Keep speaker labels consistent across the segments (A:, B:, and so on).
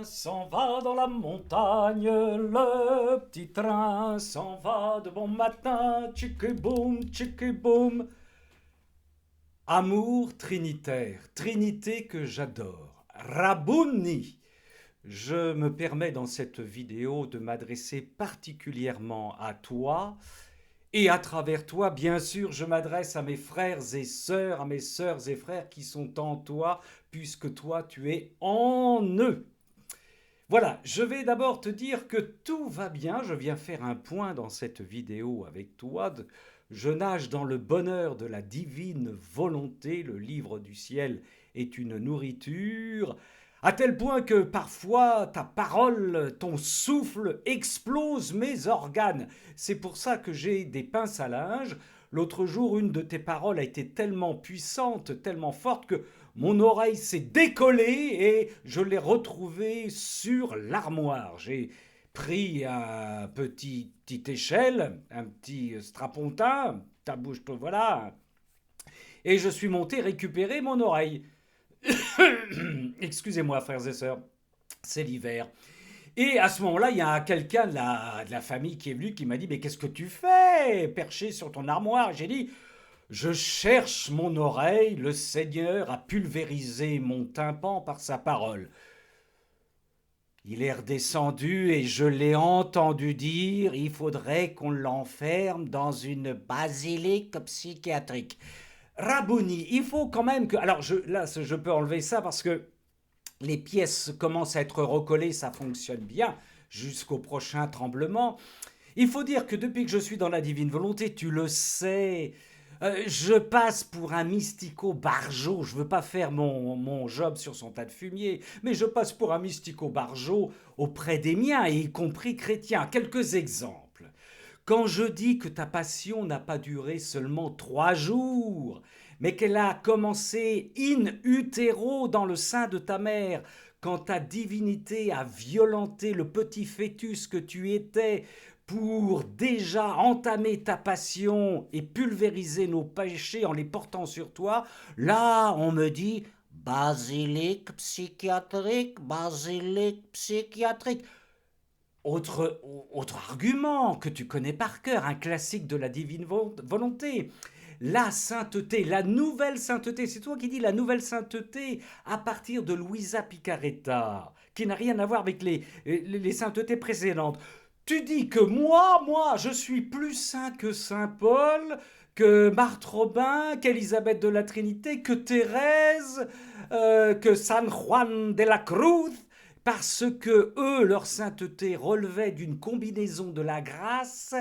A: train s'en va dans la montagne, le petit train s'en va de bon matin, tchic-boum, tchic-boum. Amour trinitaire, trinité que j'adore, Rabouni. Je me permets dans cette vidéo de m'adresser particulièrement à toi, et à travers toi, bien sûr, je m'adresse à mes frères et sœurs, à mes sœurs et frères qui sont en toi, puisque toi, tu es en eux. Voilà, je vais d'abord te dire que tout va bien. Je viens faire un point dans cette vidéo avec toi. Je nage dans le bonheur de la divine volonté. Le livre du ciel est une nourriture. À tel point que parfois ta parole, ton souffle explose mes organes. C'est pour ça que j'ai des pinces à linge. L'autre jour, une de tes paroles a été tellement puissante, tellement forte que mon oreille s'est décollée et je l'ai retrouvée sur l'armoire. J'ai pris un petite échelle, un petit strapontin, ta bouche, voilà, et je suis monté récupérer mon oreille. Excusez-moi, frères et sœurs, c'est l'hiver. Et à ce moment-là, il y a quelqu'un de la famille qui est venu qui m'a dit: mais qu'est-ce que tu fais perché sur ton armoire? J'ai dit: je cherche mon oreille, le Seigneur a pulvérisé mon tympan par sa parole. Il est redescendu et je l'ai entendu dire: il faudrait qu'on l'enferme dans une basilique psychiatrique. Rabouni, il faut quand même que... Alors là, je peux enlever ça parce que les pièces commencent à être recollées, ça fonctionne bien jusqu'au prochain tremblement. Il faut dire que depuis que je suis dans la divine volonté, tu le sais, je passe pour un mystico-barjo. Je ne veux pas faire mon job sur son tas de fumier, mais je passe pour un mystico-barjo auprès des miens, y compris chrétiens. Quelques exemples. Quand je dis que ta passion n'a pas duré seulement 3 jours, mais qu'elle a commencé in utero dans le sein de ta mère, quand ta divinité a violenté le petit fœtus que tu étais pour déjà entamer ta passion et pulvériser nos péchés en les portant sur toi, là on me dit basilique psychiatrique, basilique psychiatrique. Autre argument que tu connais par cœur, un classique de la divine volonté. La sainteté, la nouvelle sainteté, c'est toi qui dis la nouvelle sainteté à partir de Luisa Picaretta, qui n'a rien à voir avec les saintetés précédentes. Tu dis que moi, je suis plus saint que saint Paul, que Marthe Robin, qu'Élisabeth de la Trinité, que Thérèse, que San Juan de la Cruz, parce que eux, leur sainteté relevait d'une combinaison de la grâce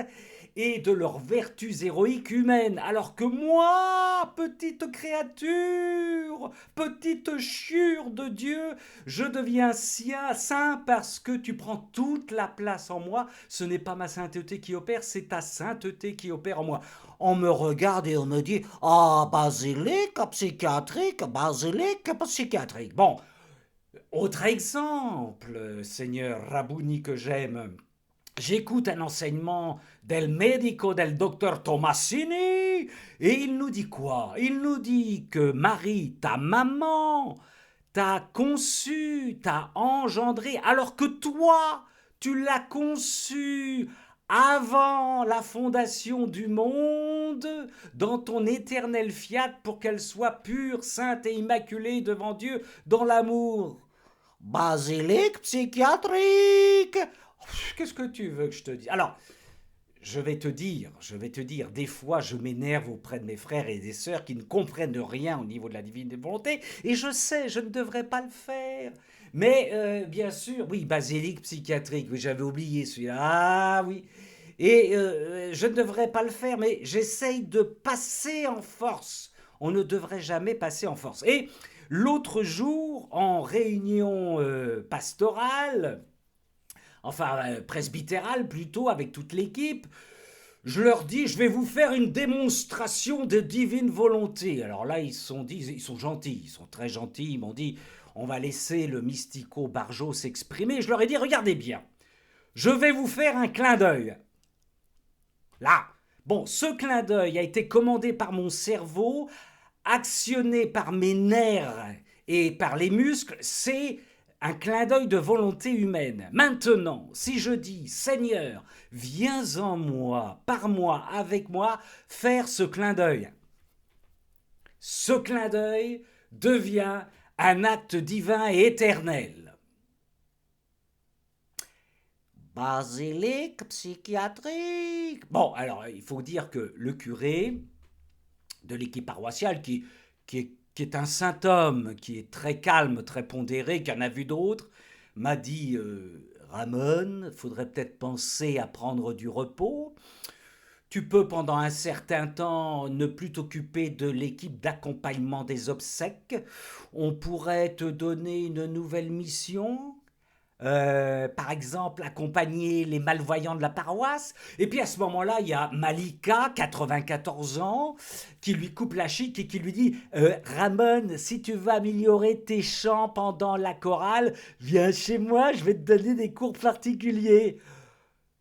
A: et de leurs vertus héroïques humaines, alors que moi, petite créature, petite chiure de Dieu, je deviens saint parce que tu prends toute la place en moi. Ce n'est pas ma sainteté qui opère, c'est ta sainteté qui opère en moi. On me regarde et on me dit: ah, basilique psychiatrique, basilique psychiatrique. Bon, autre exemple, Seigneur Rabouni que j'aime. J'écoute un enseignement del médico del docteur Tomasini et il nous dit quoi? Il nous dit que Marie, ta maman, t'a conçu, t'a engendré, alors que toi, tu l'as conçu avant la fondation du monde, dans ton éternel fiat, pour qu'elle soit pure, sainte et immaculée devant Dieu, dans l'amour. Basilique psychiatrique. Qu'est-ce que tu veux que je te dise? Alors, je vais te dire, des fois je m'énerve auprès de mes frères et des sœurs qui ne comprennent rien au niveau de la divine volonté, et je sais, je ne devrais pas le faire. Mais bien sûr, oui, basilique psychiatrique, oui, j'avais oublié celui-là. Ah oui. Et je ne devrais pas le faire, mais j'essaye de passer en force. On ne devrait jamais passer en force. Et l'autre jour, en réunion pastorale, enfin presbytérale plutôt, avec toute l'équipe, je leur dis: je vais vous faire une démonstration de divine volonté. Alors là, ils sont gentils, ils sont très gentils, ils m'ont dit: on va laisser le mystico Barjo s'exprimer. Je leur ai dit: regardez bien, je vais vous faire un clin d'œil. Là, bon, ce clin d'œil a été commandé par mon cerveau, actionné par mes nerfs et par les muscles. C'est un clin d'œil de volonté humaine. Maintenant, si je dis, Seigneur, viens en moi, par moi, avec moi, faire ce clin d'œil. Ce clin d'œil devient un acte divin et éternel. Basilique psychiatrique. Bon, alors, il faut dire que le curé de l'équipe paroissiale, qui est un saint homme, qui est très calme, très pondéré, qui en a vu d'autres, m'a dit Ramon, faudrait peut-être penser à prendre du repos. Tu peux pendant un certain temps ne plus t'occuper de l'équipe d'accompagnement des obsèques. On pourrait te donner une nouvelle mission. Par exemple, accompagner les malvoyants de la paroisse. Et puis à ce moment-là, il y a Malika, 94 ans, qui lui coupe la chic et qui lui dit Ramon, si tu veux améliorer tes chants pendant la chorale, viens chez moi, je vais te donner des cours particuliers.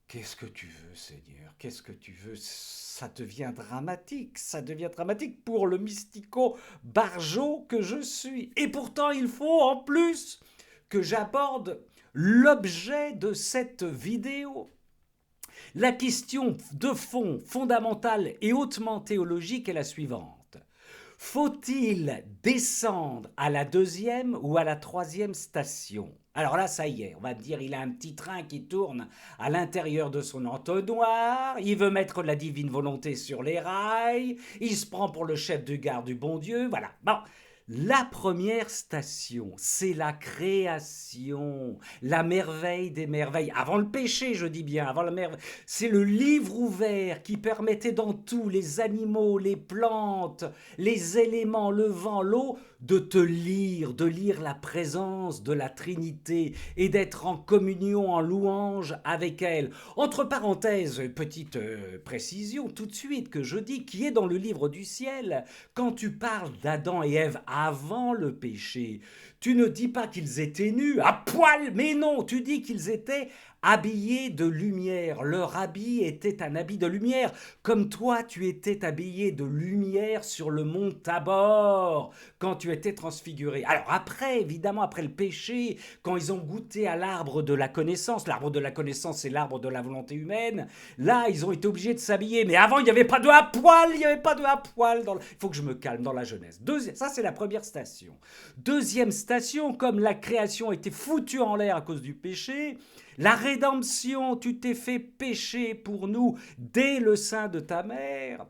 A: Qu'est-ce que tu veux, Seigneur? Qu'est-ce que tu veux? Ça devient dramatique pour le mystico barjo que je suis. Et pourtant, il faut en plus que j'aborde l'objet de cette vidéo. La question de fond, fondamentale et hautement théologique est la suivante. Faut-il descendre à la deuxième ou à la troisième station? Alors là, ça y est, on va dire, il a un petit train qui tourne à l'intérieur de son entonnoir, il veut mettre la divine volonté sur les rails, il se prend pour le chef de gare du bon Dieu, voilà. Bon, la première station, c'est la création, la merveille des merveilles. Avant le péché, je dis bien, avant la merveille. C'est le livre ouvert qui permettait dans tout, les animaux, les plantes, les éléments, le vent, l'eau, de lire la présence de la Trinité et d'être en communion, en louange avec elle. Entre parenthèses, petite précision tout de suite que je dis, qui est dans le livre du ciel, quand tu parles d'Adam et Ève avant le péché, tu ne dis pas qu'ils étaient nus, à poil, mais non, tu dis qu'ils étaient habillés de lumière. Leur habit était un habit de lumière, comme toi tu étais habillé de lumière sur le mont Tabor, quand tu étais transfiguré. Alors après, évidemment, après le péché, quand ils ont goûté à l'arbre de la connaissance c'est l'arbre de la volonté humaine, là ils ont été obligés de s'habiller, mais avant il n'y avait pas de à poil, il faut que je me calme dans la jeunesse. Ça c'est la première station. Deuxième station, comme la création était foutue en l'air à cause du péché, la rédemption, tu t'es fait pécher pour nous dès le sein de ta mère,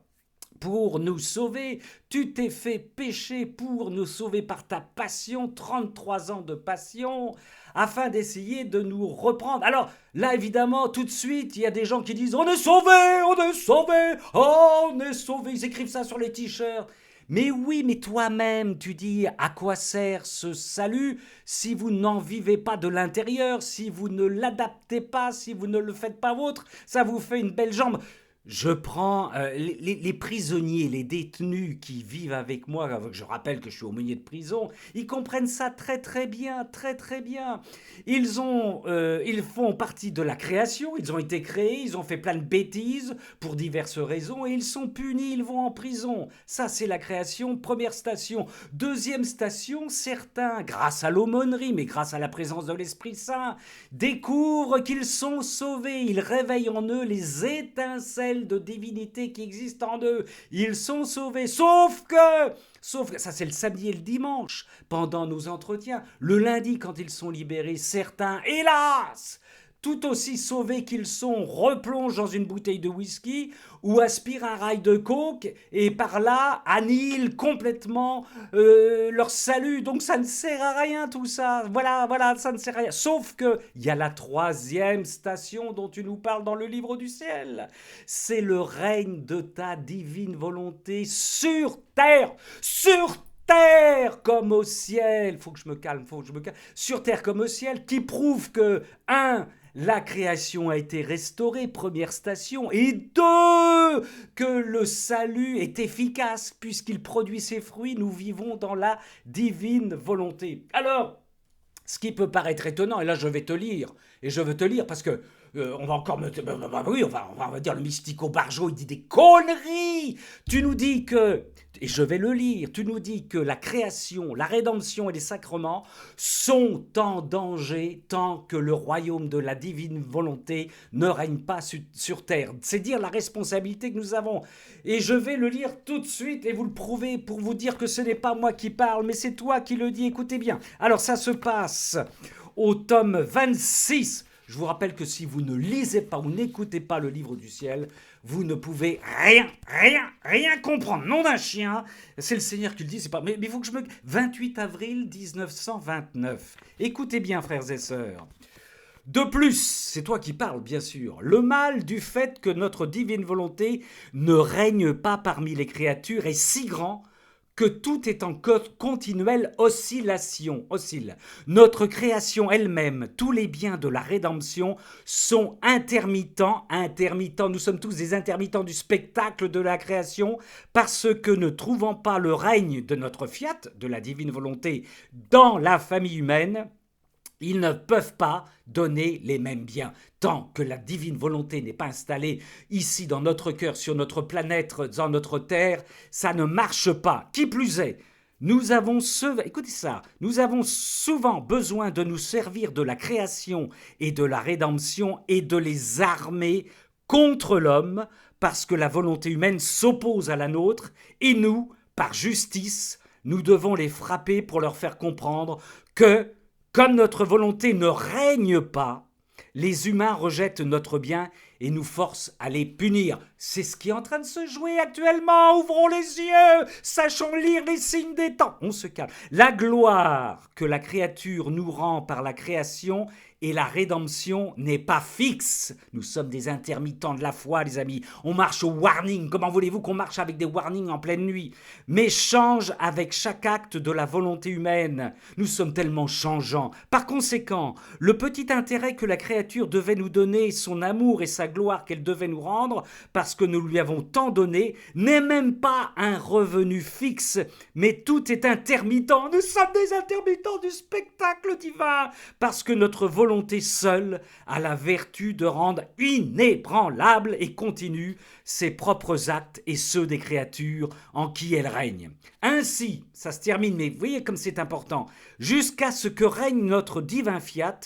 A: pour nous sauver. Tu t'es fait pécher pour nous sauver par ta passion, 33 ans de passion, afin d'essayer de nous reprendre. Alors là, évidemment, tout de suite, il y a des gens qui disent « On est sauvés, on est sauvés, oh, on est sauvés ». Ils écrivent ça sur les t-shirts. Mais oui, mais toi-même, tu dis, à quoi sert ce salut si vous n'en vivez pas de l'intérieur, si vous ne l'adaptez pas, si vous ne le faites pas vôtre, ça vous fait une belle jambe. Je prends les prisonniers, les détenus qui vivent avec moi, je rappelle que je suis aumônier de prison, ils comprennent ça très très bien, très très bien. Ils font partie de la création, ils ont été créés, ils ont fait plein de bêtises pour diverses raisons et ils sont punis, ils vont en prison. Ça c'est la création, première station. Deuxième station, certains, grâce à l'aumônerie, mais grâce à la présence de l'Esprit Saint, découvrent qu'ils sont sauvés, ils réveillent en eux les étincelles de divinité qui existent en eux. Ils sont sauvés, sauf que, ça c'est le samedi et le dimanche, pendant nos entretiens. Le lundi, quand ils sont libérés, certains, hélas, tout aussi sauvés qu'ils sont, replongent dans une bouteille de whisky ou aspirent un rail de coke et par là annihilent complètement leur salut. Donc ça ne sert à rien tout ça. Voilà, ça ne sert à rien. Sauf que il y a la troisième station dont tu nous parles dans le livre du ciel. C'est le règne de ta divine volonté sur terre. Sur terre comme au ciel. Faut que je me calme. Sur terre comme au ciel, qui prouve que, la création a été restaurée, première station, et 2, que le salut est efficace puisqu'il produit ses fruits, nous vivons dans la divine volonté. Alors, ce qui peut paraître étonnant, et là je vais te lire, parce que On va encore me... oui, on va dire le mystico-barjot, il dit des conneries. Tu nous dis que, et je vais le lire, tu nous dis que la création, la rédemption et les sacrements sont en danger tant que le royaume de la divine volonté ne règne pas sur terre. C'est dire la responsabilité que nous avons. Et je vais le lire tout de suite et vous le prouver pour vous dire que ce n'est pas moi qui parle, mais c'est toi qui le dis. Écoutez bien. Alors ça se passe au tome 26. Je vous rappelle que si vous ne lisez pas ou n'écoutez pas le livre du ciel, vous ne pouvez rien comprendre. Nom d'un chien, c'est le Seigneur qui le dit, c'est pas... Mais il faut que je me... 28 avril 1929. Écoutez bien, frères et sœurs. De plus, c'est toi qui parles, bien sûr, le mal du fait que notre divine volonté ne règne pas parmi les créatures est si grand que tout est en continuelle oscille. Notre création elle-même, tous les biens de la rédemption sont intermittents. Nous sommes tous des intermittents du spectacle de la création parce que ne trouvant pas le règne de notre fiat, de la divine volonté, dans la famille humaine, ils ne peuvent pas donner les mêmes biens. Tant que la divine volonté n'est pas installée ici dans notre cœur, sur notre planète, dans notre terre, ça ne marche pas. Qui plus est, écoutez ça, nous avons souvent besoin de nous servir de la création et de la rédemption et de les armer contre l'homme parce que la volonté humaine s'oppose à la nôtre et nous, par justice, nous devons les frapper pour leur faire comprendre que comme notre volonté ne règne pas, les humains rejettent notre bien et nous forcent à les punir. C'est ce qui est en train de se jouer actuellement. Ouvrons les yeux, sachons lire les signes des temps. On se calme. La gloire que la créature nous rend par la création et la rédemption n'est pas fixe. Nous sommes des intermittents de la foi, les amis. On marche au warning. Comment voulez-vous qu'on marche avec des warnings en pleine nuit? Mais change avec chaque acte de la volonté humaine. Nous sommes tellement changeants. Par conséquent, le petit intérêt que la créature devait nous donner, son amour et sa gloire qu'elle devait nous rendre, parce que nous lui avons tant donné, n'est même pas un revenu fixe, mais tout est intermittent. Nous sommes des intermittents du spectacle divin, parce que notre volonté seule a la vertu de rendre inébranlable et continue ses propres actes et ceux des créatures en qui elle règne. Ainsi, ça se termine, mais vous voyez comme c'est important, jusqu'à ce que règne notre divin fiat,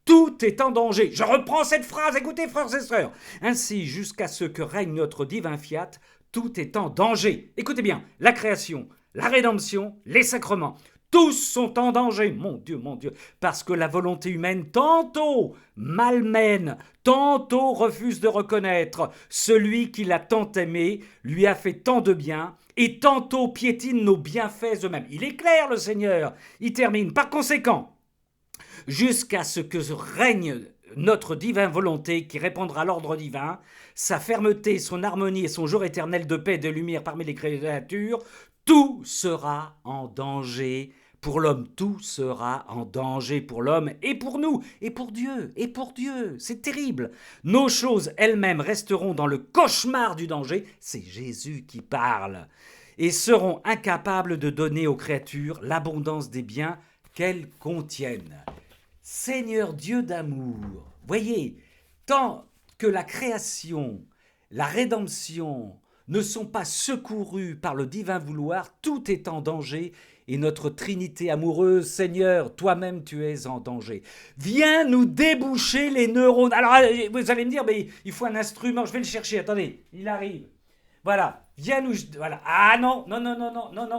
A: tout est en danger. Je reprends cette phrase, écoutez frères et sœurs. Ainsi, jusqu'à ce que règne notre divin fiat, tout est en danger. Écoutez bien, la création, la rédemption, les sacrements, tous sont en danger, mon Dieu, parce que la volonté humaine tantôt malmène, tantôt refuse de reconnaître celui qui l'a tant aimé, lui a fait tant de bien, et tantôt piétine nos bienfaits eux-mêmes. Il est clair, le Seigneur. Il termine. Par conséquent, jusqu'à ce que règne notre divine volonté qui répondra à l'ordre divin, sa fermeté, son harmonie et son jour éternel de paix et de lumière parmi les créatures, tout sera en danger pour l'homme. Tout sera en danger pour l'homme et pour nous, et pour Dieu. C'est terrible. Nos choses elles-mêmes resteront dans le cauchemar du danger, c'est Jésus qui parle, et seront incapables de donner aux créatures l'abondance des biens qu'elles contiennent. Seigneur Dieu d'amour, voyez, tant que la création, la rédemption ne sont pas secourus par le divin vouloir, tout est en danger et notre Trinité amoureuse, Seigneur, toi-même tu es en danger. Viens nous déboucher les neurones. Alors vous allez me dire, mais il faut un instrument, je vais le chercher, attendez, il arrive. Voilà, viens nous... Voilà. Ah non,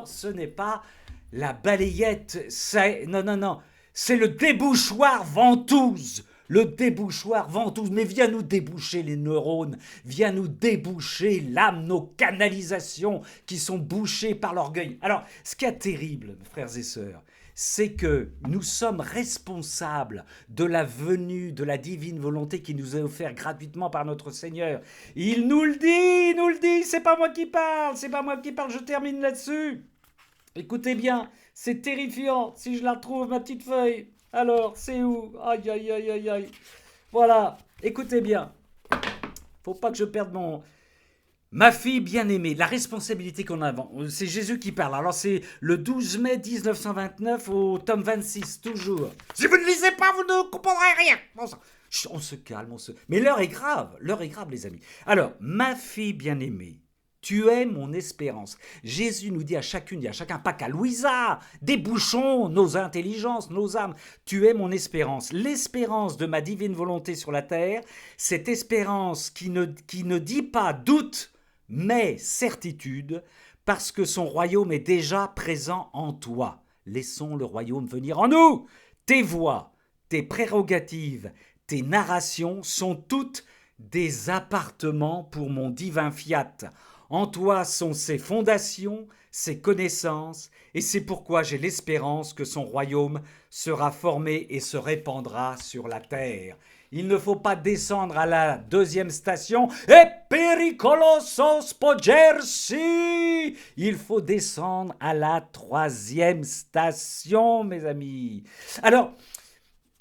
A: ce n'est pas la balayette, non. C'est le débouchoir ventouse. Le débouchoir ventouse. Mais viens nous déboucher les neurones. Viens nous déboucher l'âme, nos canalisations qui sont bouchées par l'orgueil. Alors, ce qui est terrible, frères et sœurs, c'est que nous sommes responsables de la venue de la divine volonté qui nous est offerte gratuitement par notre Seigneur. Il nous le dit, c'est pas moi qui parle, je termine là-dessus. Écoutez bien, c'est terrifiant. Si je la retrouve, ma petite feuille. Alors, c'est où? Aïe. Voilà, écoutez bien. Faut pas que je perde mon... Ma fille bien-aimée, la responsabilité qu'on a avant. C'est Jésus qui parle. Alors, c'est le 12 mai 1929 au tome 26, toujours. Si vous ne lisez pas, vous ne comprendrez rien. Bon sang. Chut, on se calme, on se... Mais l'heure est grave, les amis. Alors, ma fille bien-aimée, tu es mon espérance. Jésus nous dit à chacune et à chacun, pas qu'à Louisa, débouchons nos intelligences, nos âmes. Tu es mon espérance. L'espérance de ma divine volonté sur la terre, cette espérance qui ne dit pas doute, mais certitude, parce que son royaume est déjà présent en toi. Laissons le royaume venir en nous. Tes voix, tes prérogatives, tes narrations sont toutes des appartements pour mon divin fiat. En toi sont ses fondations, ses connaissances, et c'est pourquoi j'ai l'espérance que son royaume sera formé et se répandra sur la terre. Il ne faut pas descendre à la deuxième station. Et pericolosos pogersi. Il faut descendre à la troisième station, mes amis. Alors,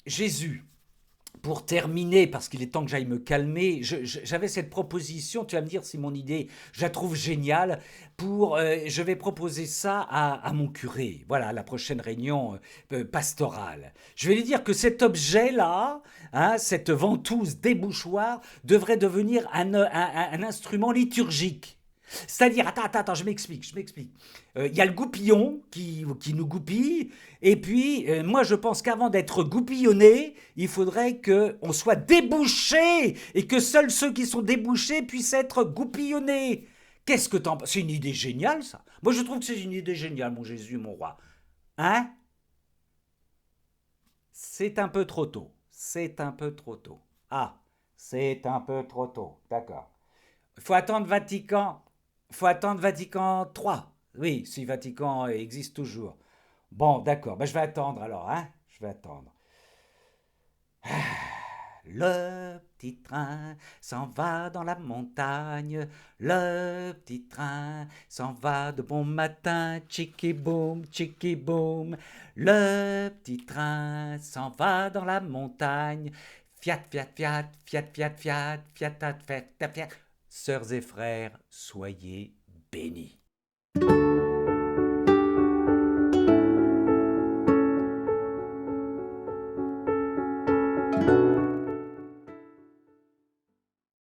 A: Jésus, pour terminer, parce qu'il est temps que j'aille me calmer, j'avais cette proposition, tu vas me dire si mon idée, je la trouve géniale, je vais proposer ça à mon curé, voilà, à la prochaine réunion pastorale. Je vais lui dire que cet objet-là, hein, cette ventouse débouchoir, devrait devenir un instrument liturgique. C'est-à-dire, attends, je m'explique. Y a le goupillon qui nous goupille, et puis moi je pense qu'avant d'être goupillonné, il faudrait qu'on soit débouché, et que seuls ceux qui sont débouchés puissent être goupillonnés. Qu'est-ce que t'en penses? C'est une idée géniale, ça. Moi je trouve que c'est une idée géniale, mon Jésus, mon roi. Hein? C'est un peu trop tôt. C'est un peu trop tôt. Ah, c'est un peu trop tôt. D'accord. Il faut attendre Vatican. Faut attendre Vatican 3. Oui, si Vatican existe toujours. Bon, d'accord. Ben, je vais attendre alors, hein. Je vais attendre. Le petit train s'en va dans la montagne. Le petit train s'en va de bon matin. Tchiki boum, tchiki boum. Le petit train s'en va dans la montagne. Fiat, fiat, fiat, fiat, fiat, fiat, fiat, fiat, fiat, fiat. Sœurs et frères, soyez bénis.